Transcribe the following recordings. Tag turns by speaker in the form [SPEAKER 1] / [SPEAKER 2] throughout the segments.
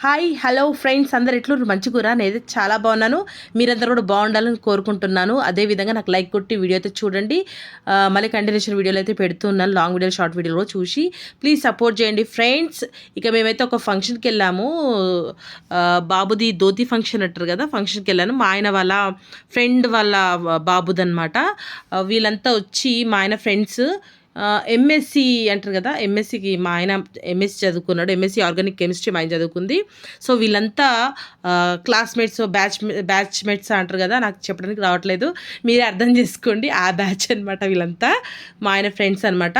[SPEAKER 1] Hi hello friends, అందరు ఎట్లున్నారు? మంచిగురా? నేనైతే చాలా బాగున్నాను. మీరందరూ కూడా బాగుండాలని కోరుకుంటున్నాను. అదేవిధంగా నాకు లైక్ కొట్టి వీడియో అయితే చూడండి. మళ్ళీ కంటిన్యూషన్ వీడియోలు అయితే పెడుతున్నాను, లాంగ్ వీడియోలు షార్ట్ వీడియోలో చూసి ప్లీజ్ సపోర్ట్ చేయండి ఫ్రెండ్స్. ఇక మేమైతే ఒక ఫంక్షన్కి వెళ్ళాము. బాబుది ధోతి ఫంక్షన్ అంటారు కదా, ఫంక్షన్కి వెళ్ళాను. మా ఆయన వాళ్ళ ఫ్రెండ్ వాళ్ళ బాబుది అనమాట. వీళ్ళంతా వచ్చి మా ఆయన ఫ్రెండ్స్ ఎంఎస్సి అంటారు కదా, ఎంఎస్సికి మా ఆయన ఎంఎస్సి చదువుకున్నాడు. ఎంఎస్సి ఆర్గానిక్ కెమిస్ట్రీ మా ఆయన చదువుకుంది. సో వీళ్ళంతా క్లాస్మేట్స్, బ్యాచ్మేట్స్ అంటారు కదా, నాకు చెప్పడానికి రావట్లేదు, మీరే అర్థం చేసుకోండి. ఆ బ్యాచ్ అనమాట వీళ్ళంతా, మా ఆయన ఫ్రెండ్స్ అనమాట.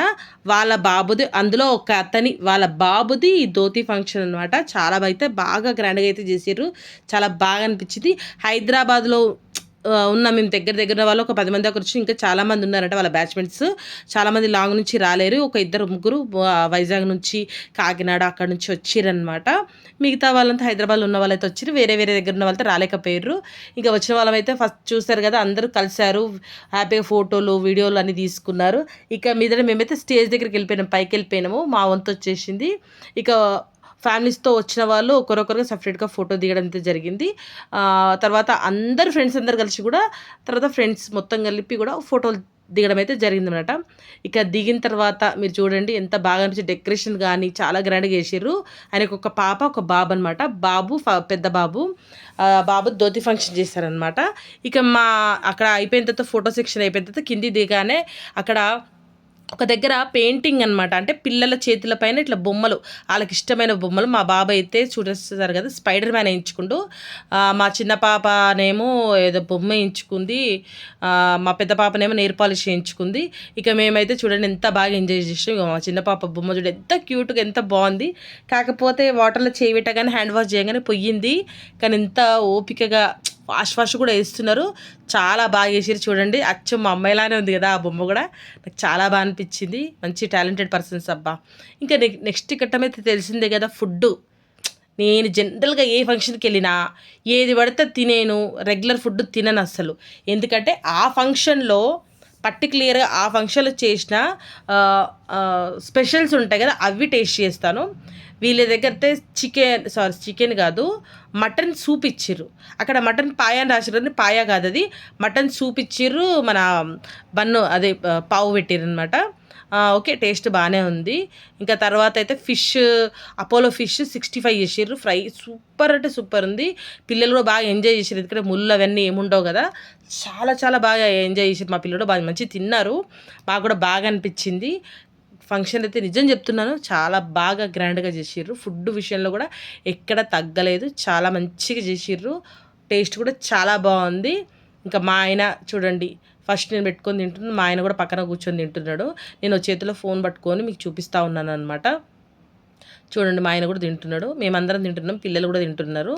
[SPEAKER 1] వాళ్ళ బాబుది, అందులో ఒక అతని వాళ్ళ బాబుది ధోతి ఫంక్షన్ అనమాట. చాలా అయితే బాగా గ్రాండ్గా అయితే చేసారు. చాలా బాగా అనిపించింది. హైదరాబాద్లో ఉన్న మేము దగ్గర వాళ్ళు ఒక 10 మంది దాకా వచ్చి, ఇంకా చాలామంది ఉన్నారంట వాళ్ళ బ్యాచ్మెంట్స్. చాలామంది లాంగ్ నుంచి రాలేరు. ఒక ఇద్దరు ముగ్గురు వైజాగ్ నుంచి, కాకినాడ అక్కడ నుంచి వచ్చిరనమాట. మిగతా వాళ్ళంతా హైదరాబాద్లో ఉన్న వాళ్ళైతే వచ్చి, వేరే దగ్గర ఉన్న వాళ్ళతో రాలేకపోయారు. ఇంకా వచ్చిన వాళ్ళమైతే ఫస్ట్ చూస్తారు కదా, అందరూ కలిశారు, హ్యాపీగా ఫోటోలు వీడియోలు అన్నీ తీసుకున్నారు. ఇక మీద మేమైతే స్టేజ్ దగ్గరికి వెళ్ళిపోయినాము, పైకి వెళ్ళిపోయినాము. మా వంతు వచ్చేసింది. ఇక ఫ్యామిలీస్తో వచ్చిన వాళ్ళు ఒకరొకరుగా సపరేట్గా ఫోటో దిగడం అయితే జరిగింది. తర్వాత అందరు ఫ్రెండ్స్ అందరు కలిసి కూడా, తర్వాత ఫ్రెండ్స్ మొత్తం కలిపి కూడా ఫోటోలు దిగడం అయితే జరిగిందనమాట. ఇక దిగిన తర్వాత మీరు చూడండి ఎంత బాగా అనిపించి, డెకరేషన్ కానీ చాలా గ్రాండ్గా చేసారు. ఆయనకు ఒక పాప ఒక బాబు అనమాట. బాబు పెద్ద బాబు, బాబు ధోతి ఫంక్షన్ చేశారనమాట. ఇక మా అక్కడ అయిపోయిన తర్వాత ఫోటో సెక్షన్ అయిపోయిన తర్వాత కింది దిగానే అక్కడ ఒక దగ్గర పెయింటింగ్ అనమాట. అంటే పిల్లల చేతుల పైన ఇట్లా బొమ్మలు, వాళ్ళకి ఇష్టమైన బొమ్మలు. మా బాబాయ్ అయితే చూడేస్తారు కదా, స్పైడర్ మ్యాన్ వేయించుకుంటూ, మా చిన్న పాపనేమో ఏదో బొమ్మ వేయించుకుంది, మా పెద్ద పాపనేమో నెయిల్ పాలిష్ వేయించుకుంది. ఇక మేమైతే చూడండి ఎంత బాగా ఎంజాయ్ చేసాం. మా చిన్న పాప బొమ్మ చూడండి ఎంత క్యూట్గా, ఎంత బాగుంది. కాకపోతే వాటర్లో చేయి పెట్టగానే, హ్యాండ్ వాష్ చేయగానే పొయ్యింది. కానీ ఎంత ఓపికగా వాష్ కూడా వేస్తున్నారు. చాలా బాగా చేసారు చూడండి. అచ్చం మా అమ్మాయిలానే ఉంది కదా ఆ బొమ్మ కూడా. నాకు చాలా బాగా అనిపించింది. మంచి టాలెంటెడ్ పర్సన్స్ అబ్బా. ఇంకా నెక్స్ట్ ఘట్టమైతే తెలిసిందే కదా, ఫుడ్డు. నేను జనరల్గా ఏ ఫంక్షన్కి వెళ్ళినా ఏది పడితే తినేను, రెగ్యులర్ ఫుడ్ తినను అస్సలు. ఎందుకంటే ఆ ఫంక్షన్లో పర్టికులర్గా ఆ ఫంక్షన్లో చేసిన స్పెషల్స్ ఉంటాయి కదా, అవి టేస్ట్ చేస్తాను. వీళ్ళ దగ్గర అయితే చికెన్ కాదు, మటన్ సూప్ ఇచ్చిర్రు. అక్కడ మటన్ పాయ అని రాసిర్రు, పాయ కాదు అది, మటన్ సూప్ ఇచ్చిర్రు. మన బన్ను అదే పావు పెట్టిర్రు అనమాట. ఓకే, టేస్ట్ బాగానే ఉంది. ఇంకా తర్వాత అయితే అపోలో ఫిష్ 65 చేసిర్రు ఫ్రై. సూపర్ అంటే సూపర్ ఉంది. పిల్లలు కూడా బాగా ఎంజాయ్ చేసారు, ఎందుకంటే ముళ్ళు అవన్నీ ఏముండవు కదా. చాలా బాగా ఎంజాయ్ చేసారు మా పిల్లలు, బాగా మంచిగా తిన్నారు. మాకు కూడా బాగా అనిపించింది. ఫంక్షన్ అయితే నిజం చెప్తున్నాను, చాలా బాగా గ్రాండ్గా చేసిర్రు. ఫుడ్ విషయంలో కూడా ఎక్కడ తగ్గలేదు, చాలా మంచిగా చేసిర్రు. టేస్ట్ కూడా చాలా బాగుంది. ఇంకా మా ఆయన చూడండి, ఫస్ట్ నేను పెట్టుకొని తింటున్నాను, మా ఆయన కూడా పక్కన కూర్చొని తింటున్నాడు. నేను చేతిలో ఫోన్ పట్టుకొని మీకు చూపిస్తూ ఉన్నాను అనమాట. చూడండి, మా ఆయన కూడా తింటున్నాడు, మేమందరం తింటున్నాం, పిల్లలు కూడా తింటున్నారు.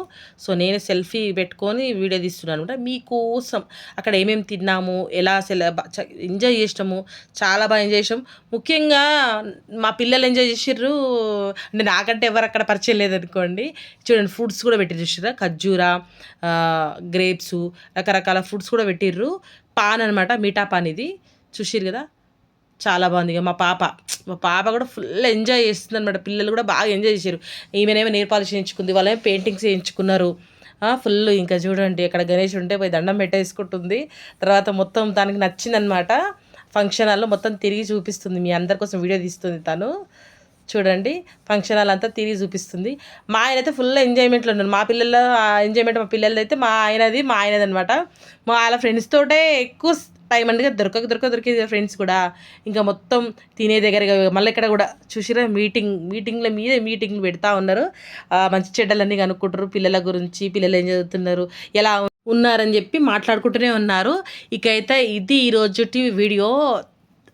[SPEAKER 1] సో నేను సెల్ఫీ పెట్టుకొని వీడియో తీస్తున్నాను అనమాట మీకోసం. అక్కడ ఏమేమి తిన్నాము, ఎలా ఎంజాయ్ చేసినాము, చాలా బాగా ఎంజాయ్ చేసాం. ముఖ్యంగా మా పిల్లలు ఎంజాయ్ చేసిర్రు, అంటే నాకంటే ఎవరు అక్కడ పరిచయం లేదనుకోండి. చూడండి, ఫ్రూట్స్ కూడా పెట్టి చూసిర్రా, ఖర్జూరా, గ్రేప్స్, రకరకాల ఫ్రూట్స్ కూడా పెట్టిర్రు. పాన్ అనమాట, మీఠా పాన్ ఇది చూసిర్రు కదా, చాలా బాగుంది. ఇక మా పాప కూడా ఫుల్ ఎంజాయ్ చేస్తుంది అనమాట. పిల్లలు కూడా బాగా ఎంజాయ్ చేశారు. ఈమెనేమో నెయిల్ పాలిష్ చేయించుకుంది, వాళ్ళేమో పెయింటింగ్స్ చేయించుకున్నారు ఫుల్. ఇంకా చూడండి, ఇక్కడ గణేష్ ఉంటే పోయి దండం పెట్టేసుకుంటుంది. తర్వాత మొత్తం దానికి నచ్చిందనమాట. ఫంక్షన్ హాల్లో మొత్తం తిరిగి చూపిస్తుంది, మీ అందరి కోసం వీడియో తీస్తుంది తను. చూడండి, ఫంక్షన్ హాల్ అంతా తిరిగి చూపిస్తుంది. మా ఆయన అయితే ఫుల్ ఎంజాయ్మెంట్లో ఉన్నారు. మా పిల్లల ఎంజాయ్మెంట్, మా పిల్లలది అయితే మా ఆయనది అనమాట. మా వాళ్ళ ఫ్రెండ్స్ తోటే ఎక్కువ టైం అంటే దొరికేది ఫ్రెండ్స్ కూడా. ఇంకా మొత్తం తినే దగ్గరగా మళ్ళీ ఇక్కడ కూడా చూసిరా, మీటింగ్లు పెడతా ఉన్నారు. మంచి చెడ్డలన్నీ కనుక్కుంటారు, పిల్లల గురించి, పిల్లలు ఏం చదువుతున్నారు, ఎలా ఉన్నారని చెప్పి మాట్లాడుకుంటూనే ఉన్నారు. ఇక అయితే ఇది ఈరోజుటి వీడియో.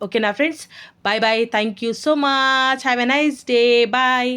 [SPEAKER 1] ఓకేనా friends, bye bye, thank you so much, have a nice day, bye.